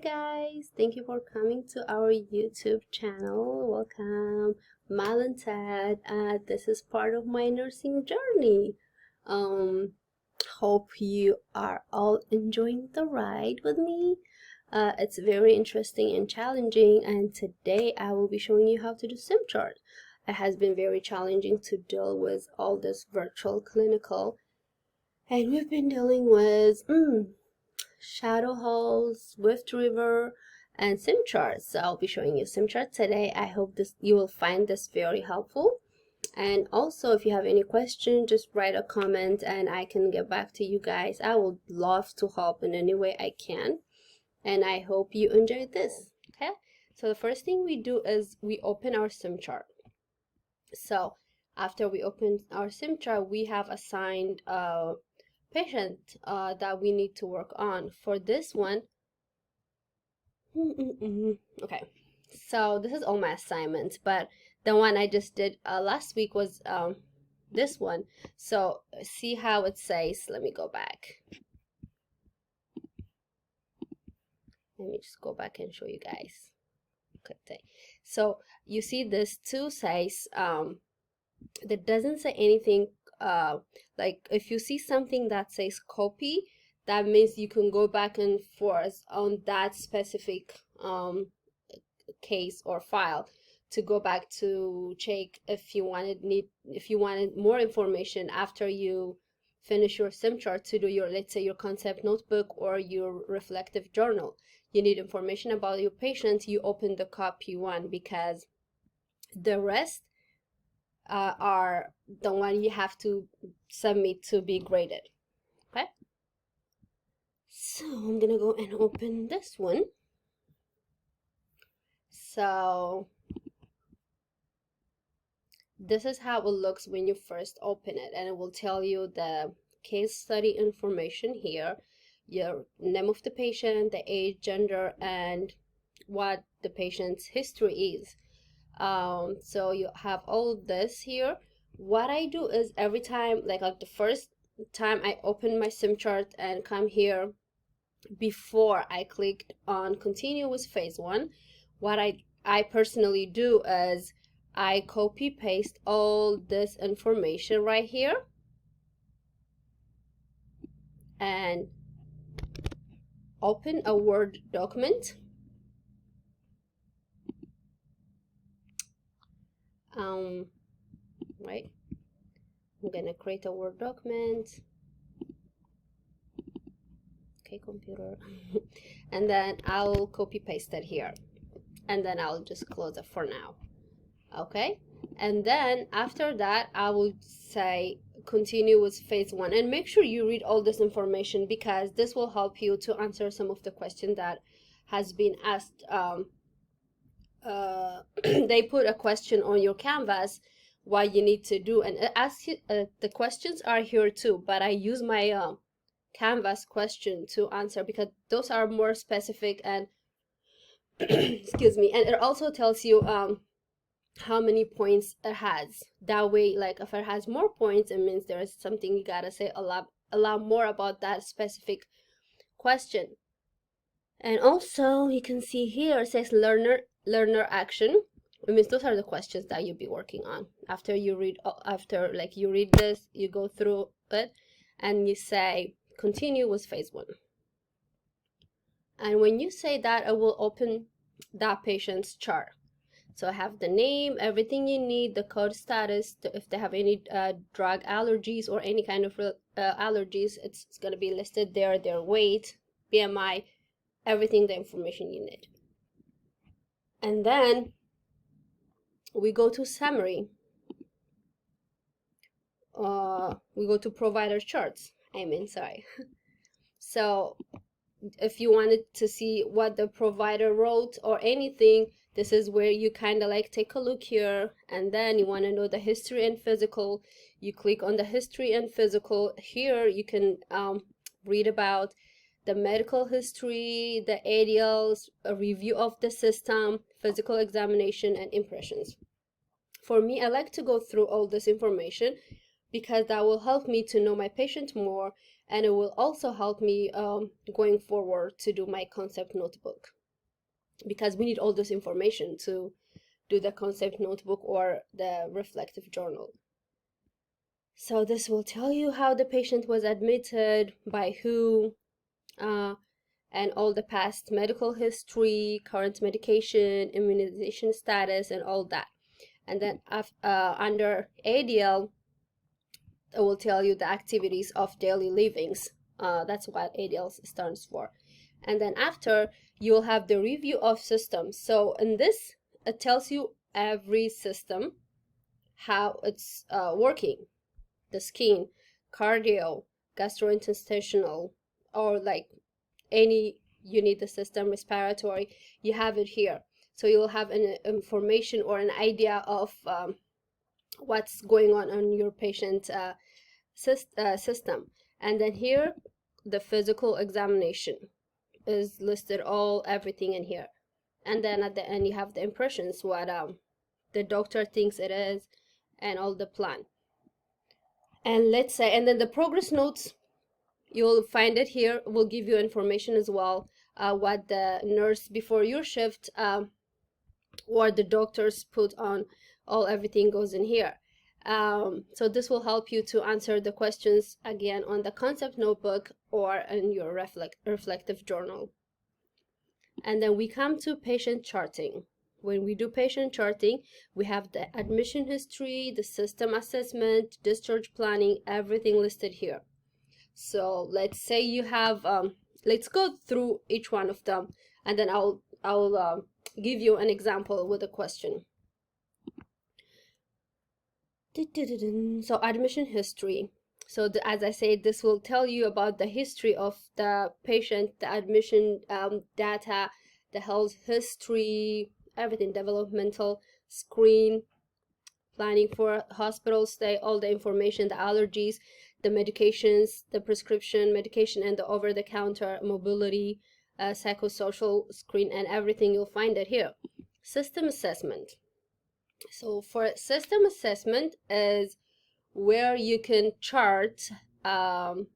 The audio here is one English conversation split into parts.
guys, thank you for coming to our YouTube channel. Welcome, Mal and Ted. This is part of my nursing journey. Hope you are all enjoying the ride with me. It's very interesting and challenging, and today I will be showing you how to do SimChart. It has been very challenging to deal with all this virtual clinical, and we've been dealing with shadow holes, Swift River, and SimChart. So I'll be showing you SimChart today. I hope you will find this very helpful. And also, if you have any question, just write a comment and I can get back to you guys. I would love to help in any way I can. And I hope you enjoyed this. Okay, so the first thing we do is we open our SimChart. So after we open our SimChart, we have assigned a patient that we need to work on. For this one, okay, so this is all my assignments, but the one I just did last week was this one. So see how it says, let me go back. Let me just go back and show you guys. Okay, so you see this two says that doesn't say anything. Like if you see something that says copy, that means you can go back and forth on that specific case or file to go back to check if you wanted more information after you finish your SimChart to do your, let's say, your concept notebook or your reflective journal. You need information about your patient, you open the copy one, because the rest are the one you have to submit to be graded. Okay, so I'm gonna go and open this one. So this is how it looks when you first open it, and it will tell you the case study information here, your name of the patient, the age, gender, and what the patient's history is. So you have all of this here. What I do is every time, like the first time I open my SimChart and come here, before I clicked on continue with phase 1, what I personally do is I copy paste all this information right here and open a Word document. Right, I'm gonna create a Word document. Okay, computer. And then I'll copy paste it here, and then I'll just close it for now. Okay, and then after that I will say continue with phase 1, and make sure you read all this information, because this will help you to answer some of the questions that has been asked. They put a question on your canvas what you need to do, and ask you, the questions are here too, but I use my canvas question to answer, because those are more specific and excuse me, and it also tells you how many points it has. That way, like if it has more points, it means there is something you gotta say a lot more about that specific question. And also you can see here it says learner action. It means those are the questions that you'll be working on after you read, you read this, you go through it, and you say continue with phase 1. And when you say that, it will open that patient's chart. So I have the name, everything you need, the code status, if they have any drug allergies or any kind of allergies, it's going to be listed there, their weight, BMI, everything, the information you need. And then we go to summary. We go to provider charts. Sorry. So if you wanted to see what the provider wrote or anything, this is where you kind of like take a look here. And then you want to know the history and physical, you click on the history and physical. Here you can read about the medical history, the ADLs, a review of the system, physical examination, and impressions. For me, I like to go through all this information because that will help me to know my patient more, and it will also help me going forward to do my concept notebook, because we need all this information to do the concept notebook or the reflective journal. So this will tell you how the patient was admitted, by who, and all the past medical history, current medication, immunization status, and all that. And then under ADL, it will tell you the activities of daily livings. That's what ADL stands for. And then after, you will have the review of systems. So in this, it tells you every system, how it's working. The skin, cardio, gastrointestinal, or like any, you need the system, respiratory, you have it here. So you'll have an information or an idea of what's going on your patient system. And then here, the physical examination is listed, everything in here. And then at the end, you have the impressions, what the doctor thinks it is, and all the plan. And let's say, and then the progress notes, you'll find it here, will give you information as well, what the nurse before your shift or the doctors put on, everything goes in here. So this will help you to answer the questions again on the concept notebook or in your reflective journal. And then we come to patient charting. When we do patient charting, we have the admission history, the system assessment, discharge planning, everything listed here. So let's say you have, let's go through each one of them, and then I'll give you an example with a question. So admission history. So as I said, this will tell you about the history of the patient, the admission data, the health history, everything, developmental screen, planning for hospital stay, all the information, the allergies, the medications, the prescription medication, and the over-the-counter mobility, psychosocial screen, and everything, you'll find it here. System assessment. So for system assessment is where you can chart about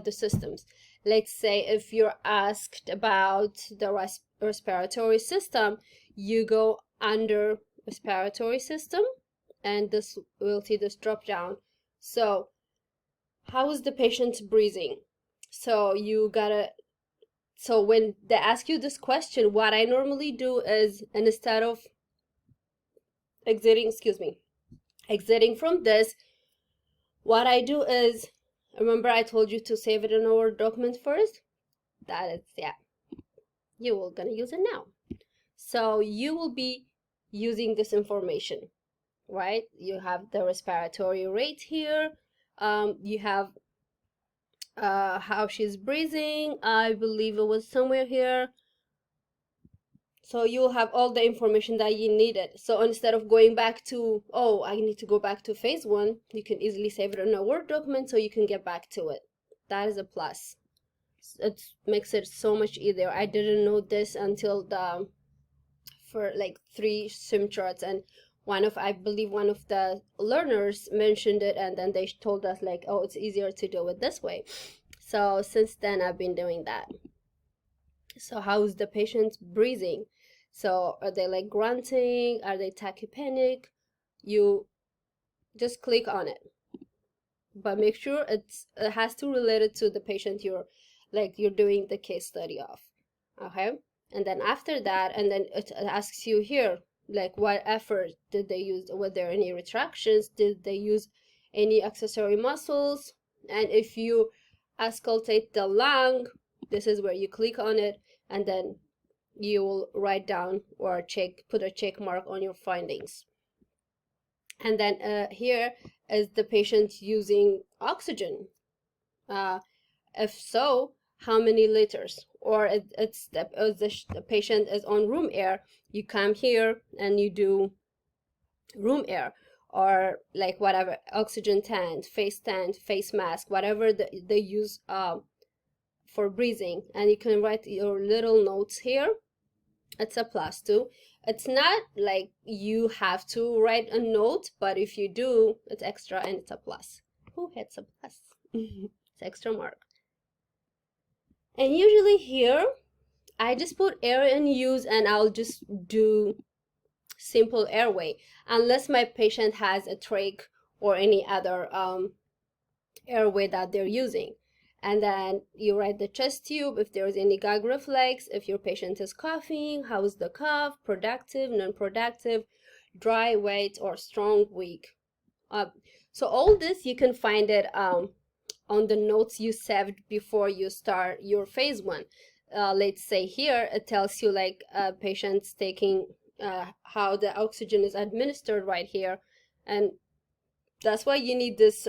the systems. Let's say if you're asked about the respiratory system, you go under respiratory system, and this will see this drop down. So how is the patient breathing? So you gotta, so when they ask you this question, what I normally do is, instead of exiting from this, what I do is, remember I told you to save it in our document first? That is, yeah, you will gonna use it now. So you will be using this information, right? You have the respiratory rate here. You have how she's breathing. I believe it was somewhere here. So you'll have all the information that you needed. So instead of going back to, oh, I need to go back to phase 1, you can easily save it in a Word document so you can get back to it. That is a plus. It makes it so much easier. I didn't know this until for like 3 SimCharts, and I believe one of the learners mentioned it, and then they told us like, oh, it's easier to do it this way. So since then I've been doing that. So how is the patient breathing? So are they like grunting? Are they tachypneic? You just click on it, but make sure it has to relate it to the patient you're doing the case study of. Okay, and then after that, and then it asks you here, like, what effort did they use? Were there any retractions? Did they use any accessory muscles? And if you auscultate the lung, this is where you click on it, and then you will write down or put a check mark on your findings. And then here is the patient using oxygen. If so, how many liters? Or it's the patient is on room air, you come here and you do room air, or like whatever, oxygen tent, face mask, whatever they use for breathing. And you can write your little notes here, it's a plus too. It's not like you have to write a note, but if you do, it's extra and it's a plus. Who hits a plus? It's extra mark. And usually here, I just put air in use and I'll just do simple airway, unless my patient has a trach or any other airway that they're using. And then you write the chest tube, if there's any gag reflex, if your patient is coughing, how is the cough, productive, non-productive, dry, wet, or strong, weak. So all this you can find it on the notes you saved before you start your phase 1. Let's say here it tells you like patients taking how the oxygen is administered right here, and that's why you need this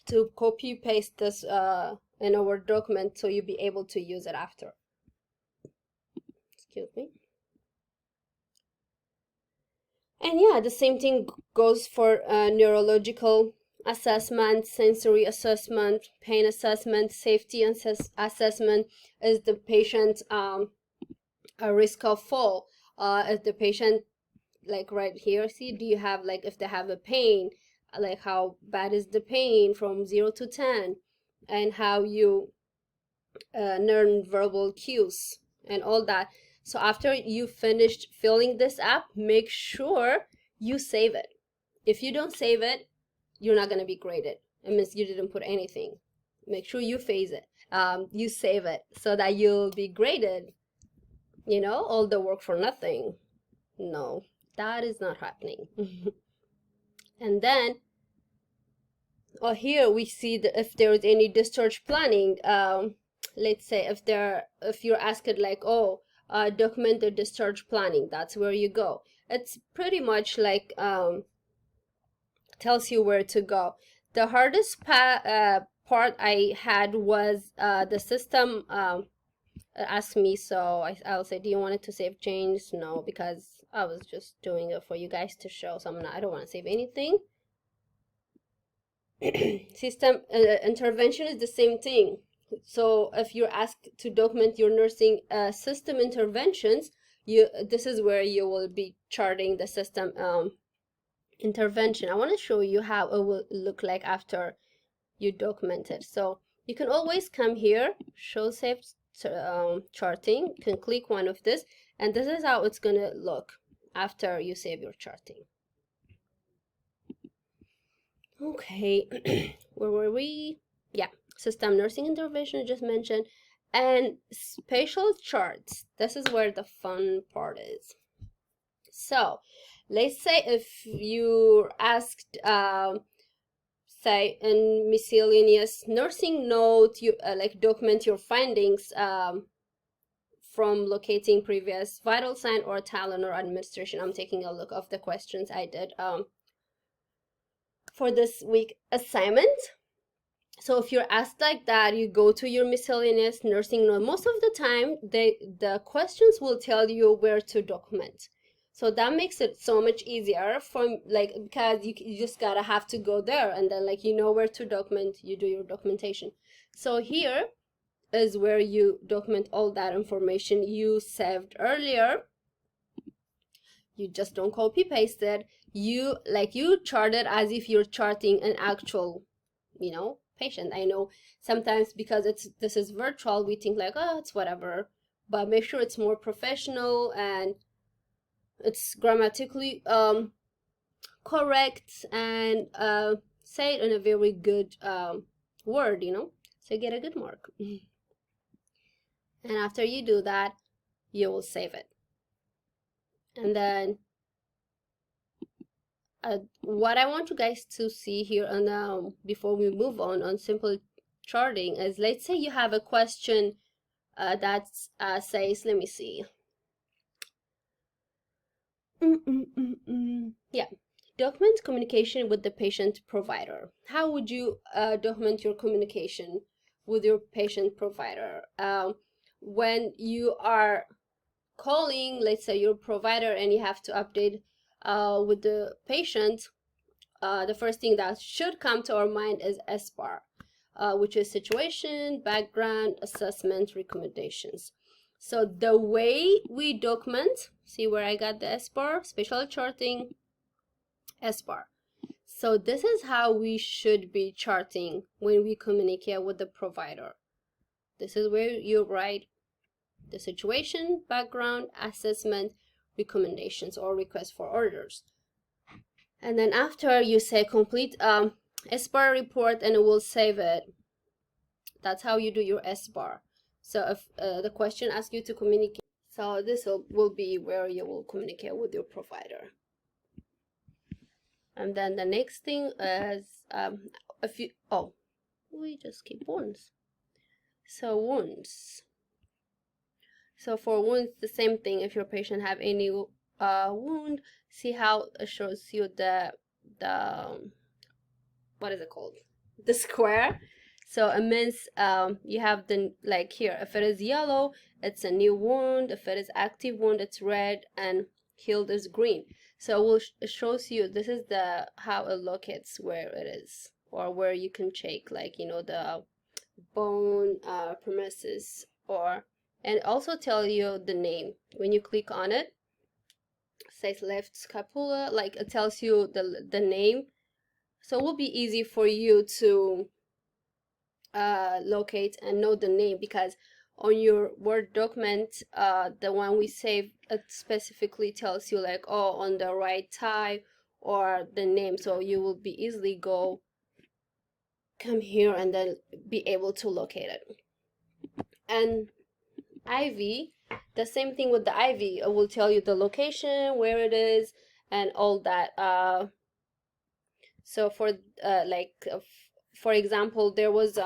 to copy paste this in our document so you'll be able to use it after. Excuse me. And yeah, the same thing goes for neurological assessment, sensory assessment, pain assessment, safety assessment. Is the patient a risk of fall? Is the patient, like right here, see, do you have, like, if they have a pain, like how bad is the pain from 0 to 10, and how you non-verbal cues and all that. So after you finished filling this up, make sure you save it. If you don't save it, you're not going to be graded. It means you didn't put anything. Make sure you phase it. You save it so that you'll be graded. You know, all the work for nothing. No, that is not happening. And then here we see if there is any discharge planning. Let's say if you're asked like, oh, document the discharge planning, that's where you go. It's pretty much like tells you where to go. The hardest part I had was the system asked me, so I'll say, do you want it to save change? No, because I was just doing it for you guys to show, so I don't want to save anything. System intervention is the same thing. So if you're asked to document your nursing system interventions, this is where you will be charting the system intervention. I want to show you how it will look like after you document it. So you can always come here, show save charting. You can click one of this, and this is how it's gonna look after you save your charting. Okay, where were we? Yeah, system nursing intervention just mentioned, and spatial charts. This is where the fun part is. So let's say if you're asked, say in miscellaneous nursing note, you like document your findings from locating previous vital sign or Tylenol administration. I'm taking a look of the questions I did for this week assignment. So if you're asked like that, you go to your miscellaneous nursing note. Most of the time, the questions will tell you where to document. So that makes it so much easier because you just gotta have to go there, and then like you know where to document, you do your documentation. So here is where you document all that information you saved earlier. You just don't copy paste it. You chart it as if you're charting an actual, patient. I know sometimes because this is virtual, we think like, oh, it's whatever, but make sure it's more professional and it's grammatically correct, and say it in a very good word, so you get a good mark. And after you do that, you will save it. And then what I want you guys to see here, and before we move on simple charting, is let's say you have a question that says, let me see. Yeah, document communication with the patient provider. How would you document your communication with your patient provider? When you are calling, let's say, your provider and you have to update with the patient, the first thing that should come to our mind is SBAR, which is situation, background, assessment, recommendations. So the way we document, see where I got the S bar, special charting, S bar. So this is how we should be charting when we communicate with the provider. This is where you write the situation, background, assessment, recommendations or request for orders. And then after you say complete S-bar report, and it will save it. That's how you do your S-bar. So if the question asks you to communicate, so this will be where you will communicate with your provider. And then the next thing is we just keep wounds. So wounds. So for wounds, the same thing. If your patient have any wound, see how it shows you the what is it called? The square. So it means you have the, like here, if it is yellow, it's a new wound. If it is active wound, it's red, and healed is green. So it shows you, this is the how it locates where it is, or where you can check, like, you know, the bone premises, or, and also tell you the name. When you click on it, says left scapula, like it tells you the name. So it will be easy for you to locate and know the name, because on your Word document, the one we saved, it specifically tells you like, oh, on the right thigh, or the name. So you will be easily come here and then be able to locate it. And IV, the same thing with the IV. It will tell you the location, where it is, and all that. So for example, there was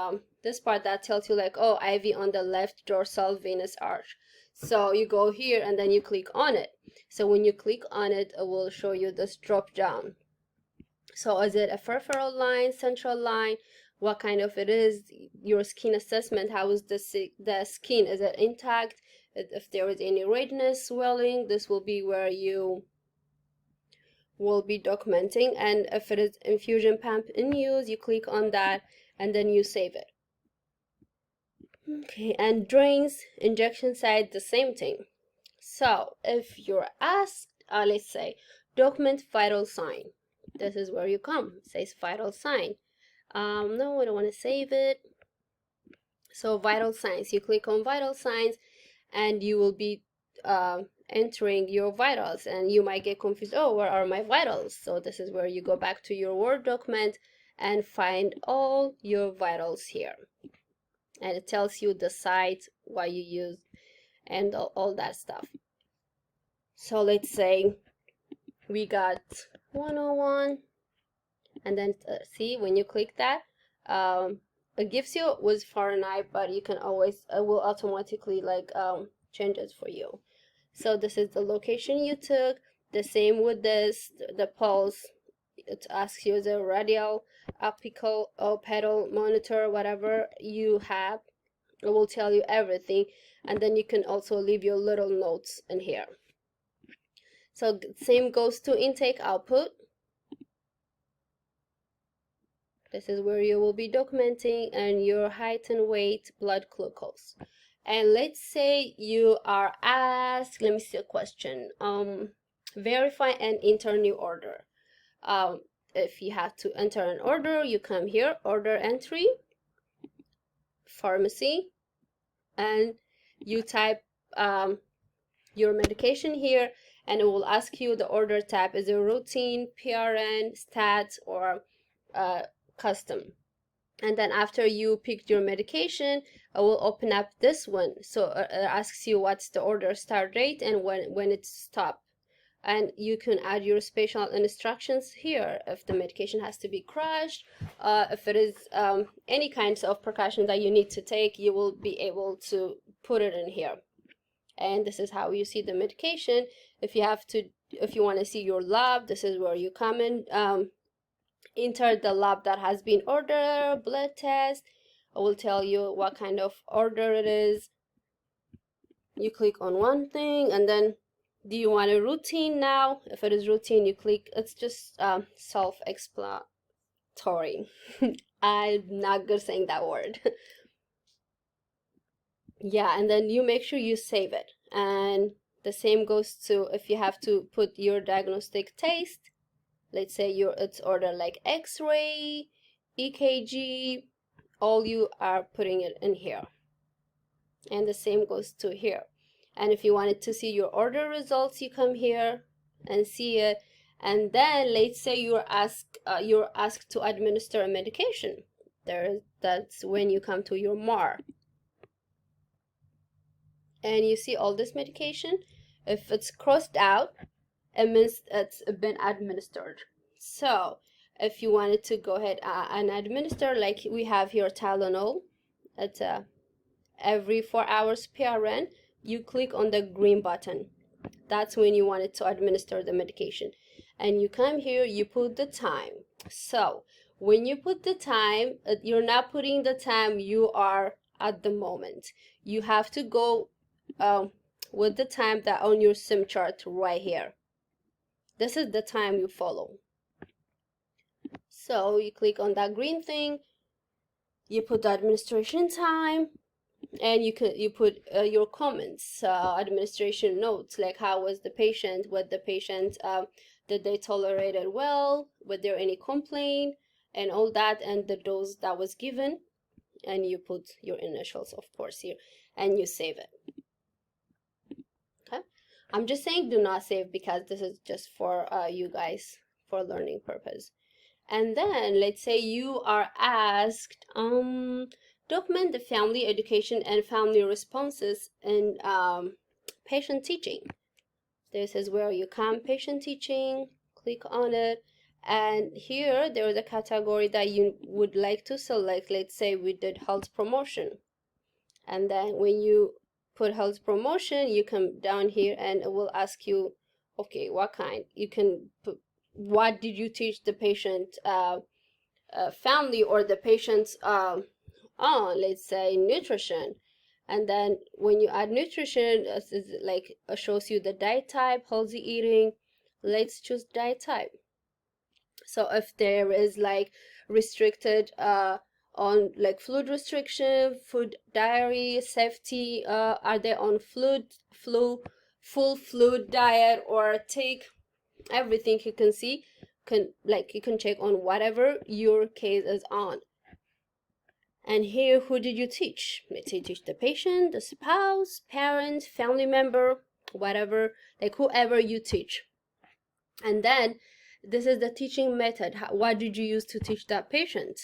this part that tells you like, oh, IV on the left dorsal venous arch. So you go here and then you click on it. So when you click on it, it will show you this drop down. So is it a peripheral line, central line? What kind of it is? Your skin assessment, how is the skin? Is it intact? If there is any redness, swelling, this will be where you will be documenting. And if it is infusion pump in use, you click on that and then you save it. Okay, and drains, injection site, the same thing. So if you're asked, let's say, document vital sign, this is where you come. It says vital sign. No, I don't want to save it. So vital signs, you click on vital signs and you will be entering your vitals, and you might get confused. Oh, where are my vitals? So this is where you go back to your Word document and find all your vitals here, and it tells you the site, what you use, and all that stuff. So let's say we got 101, and then see, when you click that, it gives you with Fahrenheit, but you can always, it will automatically like change it for you. So this is the location you took. The same with this, the pulse. It asks you the radial, apical, or pedal monitor, whatever you have. It will tell you everything, and then you can also leave your little notes in here. So same goes to intake, output. This is where you will be documenting, and your height and weight, blood glucose. And let's say you are asked, let me see a question, verify and enter new order. If you have to enter an order, you come here, order entry, pharmacy, and you type your medication here, and it will ask you the order type. Is it routine, PRN, stats, or custom? And then after you picked your medication, it will open up this one. So it asks you what's the order start date and when it stopped. And you can add your special instructions here. If the medication has to be crushed, if it is any kinds of precautions that you need to take, you will be able to put it in here. And this is how you see the medication. If you want to see your lab, this is where you come in. Enter the lab that has been ordered, blood test. I will tell you what kind of order it is. You click on one thing, and then do you want a routine now? If it is routine, you click. It's just self-explanatory. I'm not good saying that word. Yeah, and then you make sure you save it. And the same goes to if you have to put your diagnostic taste. Let's say it's ordered like X-ray, EKG, all you are putting it in here. And the same goes to here. And if you wanted to see your order results, you come here and see it. And then let's say you're asked to administer a medication. That's when you come to your MAR. And you see all this medication. If it's crossed out, it means it's been administered. So if you wanted to go ahead and administer, like we have here Tylenol, it's every 4 hours PRN, you click on the green button. That's when you wanted to administer the medication. And you come here, you put the time. So when you put the time, you're not putting the time you are at the moment. You have to go with the time that on your SimChart right here. This is the time you follow. So you click on that green thing, you put the administration time, and you put your comments, administration notes, like how was the patient, what the patient did they tolerate it well, was there any complaint, and all that, and the dose that was given, and you put your initials, of course, here, and you save it. Okay, I'm just saying do not save because this is just for you guys for learning purpose. And then let's say you are asked document the family education and family responses in patient teaching. This is where you come, patient teaching, click on it, and here there is a category that you would like to select. Let's say we did health promotion, and then when you put health promotion, you come down here and it will ask you, okay, what kind. You can put what did you teach the patient family or the patient's on, let's say nutrition. And then when you add nutrition, like shows you the diet type, healthy eating. Let's choose diet type. So if there is like restricted on like food restriction, food diary, safety, are they on full food diet, or take everything. You can see, you can check on whatever your case is on. And here, who did you teach? Let's say teach the patient, the spouse, parent, family member, whatever, like whoever you teach. And then this is the teaching method. What did you use to teach that patient?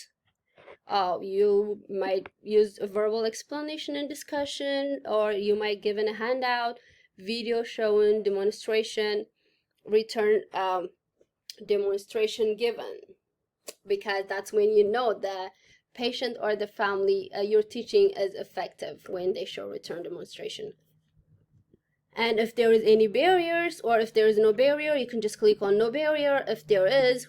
You might use a verbal explanation and discussion, or you might give in a handout, video showing, demonstration, return demonstration given, because that's when you know the patient or the family you're teaching is effective, when they show return demonstration. And if there is any barriers, or if there is no barrier, you can just click on no barrier. If there is,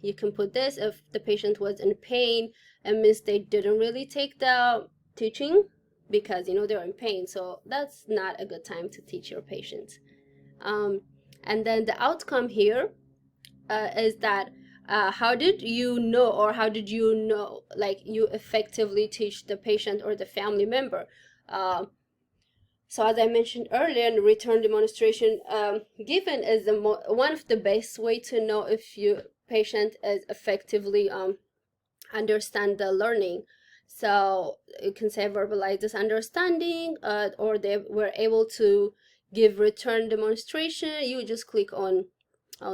you can put this. If the patient was in pain, it means they didn't really take the teaching because they're in pain, so that's not a good time to teach your patients. And then the outcome here is that how did you know, or how did you know like you effectively teach the patient or the family member. So as I mentioned earlier, in return demonstration given is one of the best way to know if your patient is effectively understand the learning. So you can say verbalize this understanding, or they were able to give return demonstration. You just click on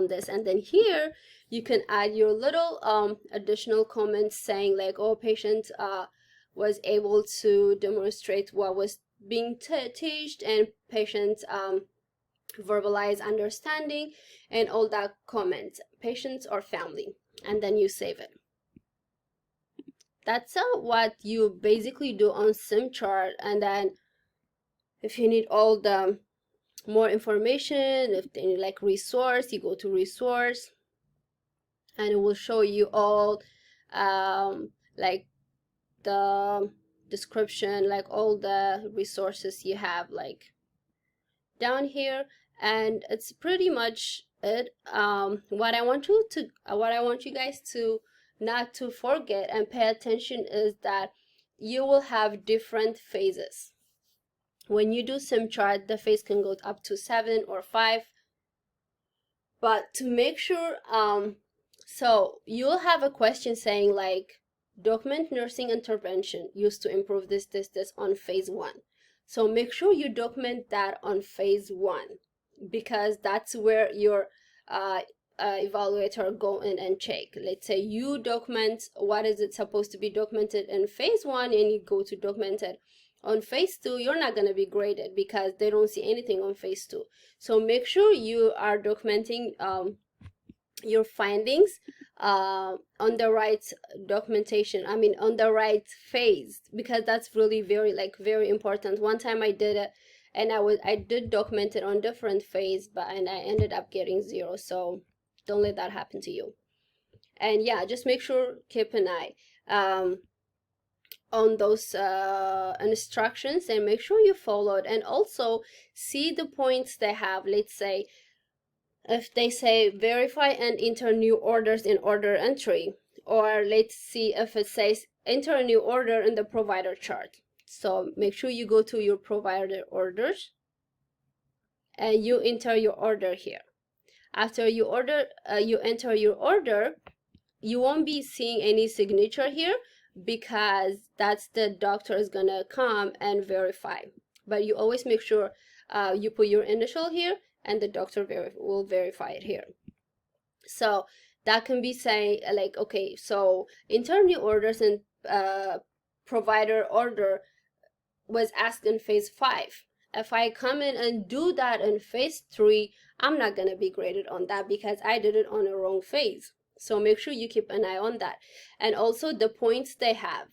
this, and then here you can add your little additional comments saying like, oh, patient was able to demonstrate what was being taught, and patient verbalize understanding, and all that comment, patients or family, and then you save it. That's what you basically do on SimChart. And then if you need all the more information, if they need like resource, you go to resource, and it will show you all like the description, like all the resources you have like down here. And it's pretty much it. What I want you guys to not to forget and pay attention is that you will have different phases. when you do SimChart, the phase can go up to 7 or 5. But to make sure, so you'll have a question saying like, document nursing intervention used to improve this on phase 1. So make sure you document that on phase 1, because that's where your evaluator go in and check. Let's say you document what is it supposed to be documented in phase 1 and you go to document it on phase 2, you're not going to be graded because they don't see anything on phase 2. So make sure you are documenting your findings on the right documentation, I mean on the right phase, because that's really very important. One time I did it and I did document it on different phase, and I ended up getting 0. So don't let that happen to you. And yeah, just make sure, keep an eye on those instructions and make sure you follow it, and also see the points they have. Let's say if they say verify and enter new orders in order entry, or let's see if it says enter a new order in the provider chart. So make sure you go to your provider orders and you enter your order here. After you enter your order, you won't be seeing any signature here because that's the doctor is gonna come and verify. But you always make sure you put your initial here and the doctor will verify it here. So that can be saying like, okay, so enter new orders and provider order was asked in phase 5. If I come in and do that in phase 3, I'm not gonna be graded on that because I did it on a wrong phase. So make sure you keep an eye on that. And also the points they have.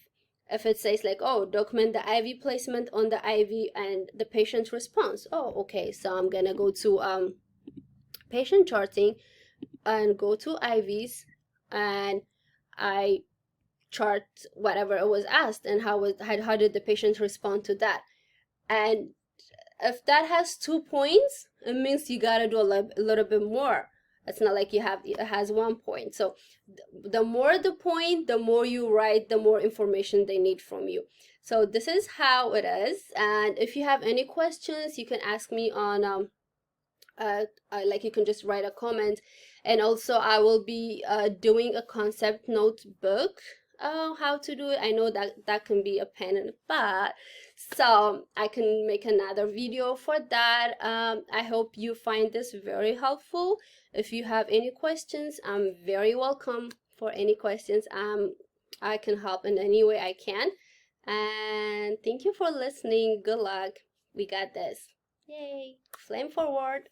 If it says like, oh, document the IV placement on the IV and the patient's response. Oh, okay, so I'm gonna go to patient charting and go to IVs, and I chart whatever it was asked and how did the patient respond to that. And if that has 2 points, it means you gotta do a little bit more. It's not like it has 1 point. So the more the point, the more you write, the more information they need from you. So this is how it is. And if you have any questions, you can ask me on like you can just write a comment. And also I will be doing a concept notebook how to do it. I know that can be a pain in the butt, so I can make another video for that. I hope you find this very helpful. If you have any questions, I'm very welcome for any questions. I can help in any way I can. And thank you for listening. Good luck. We got this. Yay. Flame forward.